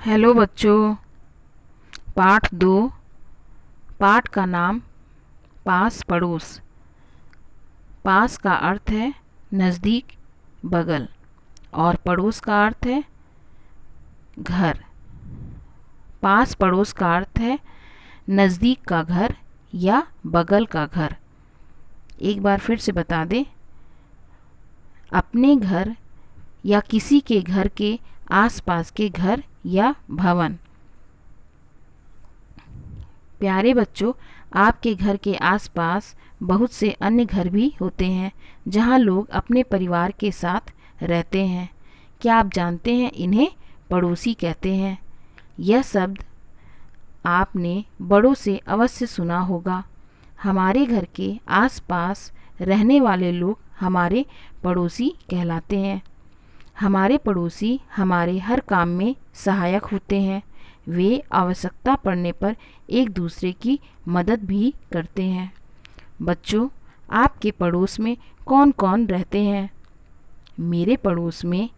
Hello बच्चों। पाठ 2। पाठ का नाम पास पड़ोस। पास का अर्थ है नज़दीक, बगल, और पड़ोस का अर्थ है घर। पास पड़ोस का अर्थ है नज़दीक का घर या बगल का घर। एक बार फिर से बता दें, अपने घर या किसी के घर के आसपास के घर या भवन। प्यारे बच्चों, आपके घर के आसपास बहुत से अन्य घर भी होते हैं जहां लोग अपने परिवार के साथ रहते हैं। क्या आप जानते हैं इन्हें पड़ोसी कहते हैं? यह शब्द आपने बड़ों से अवश्य सुना होगा। हमारे घर के आसपास रहने वाले लोग हमारे पड़ोसी कहलाते हैं। हमारे पड़ोसी हमारे हर काम में सहायक होते हैं। वे आवश्यकता पड़ने पर एक दूसरे की मदद भी करते हैं। बच्चों, आपके पड़ोस में कौन कौन रहते हैं? मेरे पड़ोस में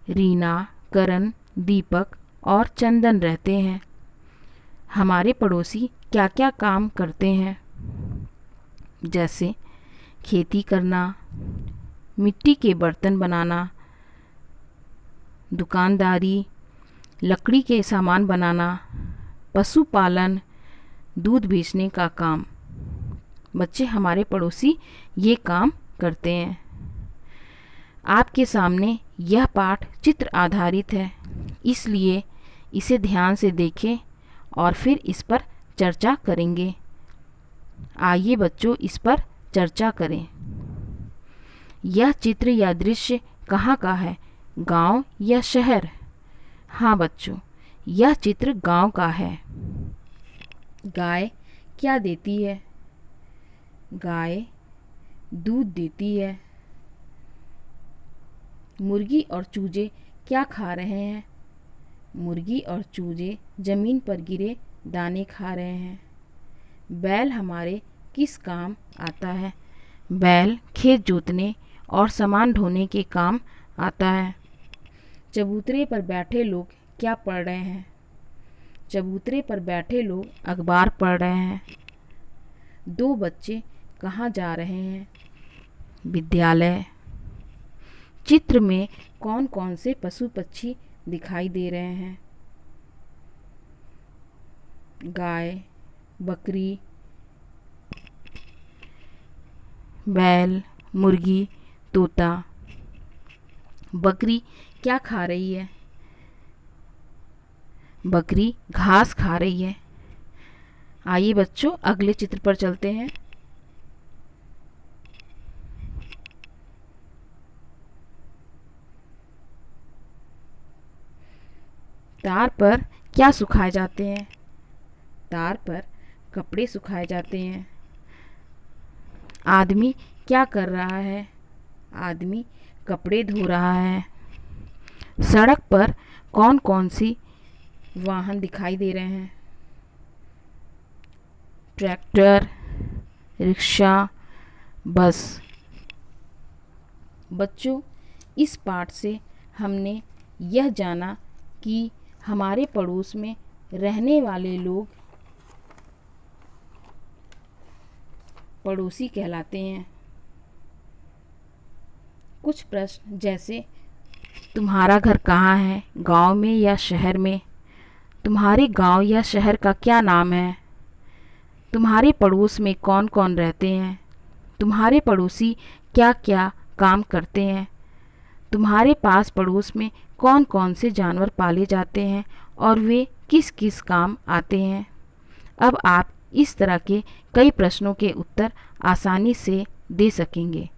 रीना, करण, दीपक और चंदन रहते हैं। हमारे पड़ोसी क्या क्या काम करते हैं? जैसे खेती करना, मिट्टी के बर्तन बनाना, दुकानदारी, लकड़ी के सामान बनाना, पशुपालन, दूध बेचने का काम। बच्चे, हमारे पड़ोसी ये काम करते हैं। आपके सामने यह पाठ चित्र आधारित है, इसलिए इसे ध्यान से देखें और फिर इस पर चर्चा करेंगे। आइए बच्चों, इस पर चर्चा करें। यह चित्र या दृश्य कहाँ का है, गांव या शहर? हाँ बच्चों, यह चित्र गांव का है। गाय क्या देती है? गाय दूध देती है। मुर्गी और चूजे क्या खा रहे हैं? मुर्गी और चूजे जमीन पर गिरे दाने खा रहे हैं। बैल हमारे किस काम आता है? बैल खेत जोतने और सामान ढोने के काम आता है। चबूतरे पर बैठे लोग क्या पढ़ रहे हैं? चबूतरे पर बैठे लोग अखबार पढ़ रहे हैं। दो बच्चे कहाँ जा रहे हैं? विद्यालय। चित्र में कौन कौन से पशु पक्षी दिखाई दे रहे हैं? गाय, बकरी, बैल, मुर्गी, तोता। बकरी क्या खा रही है? बकरी घास खा रही है। आइए बच्चों, अगले चित्र पर चलते हैं। तार पर क्या सुखाए जाते हैं? तार पर कपड़े सुखाए जाते हैं। आदमी क्या कर रहा है? आदमी कपड़े धो रहा है। सड़क पर कौन कौन सी वाहन दिखाई दे रहे हैं? ट्रैक्टर, रिक्शा, बस। बच्चों, इस पाठ से हमने यह जाना कि हमारे पड़ोस में रहने वाले लोग पड़ोसी कहलाते हैं। कुछ प्रश्न जैसे, तुम्हारा घर कहाँ है, गांव में या शहर में? तुम्हारे गांव या शहर का क्या नाम है? तुम्हारे पड़ोस में कौन कौन रहते हैं? तुम्हारे पड़ोसी क्या क्या काम करते हैं? तुम्हारे पास पड़ोस में कौन कौन से जानवर पाले जाते हैं और वे किस किस काम आते हैं? अब आप इस तरह के कई प्रश्नों के उत्तर आसानी से दे सकेंगे।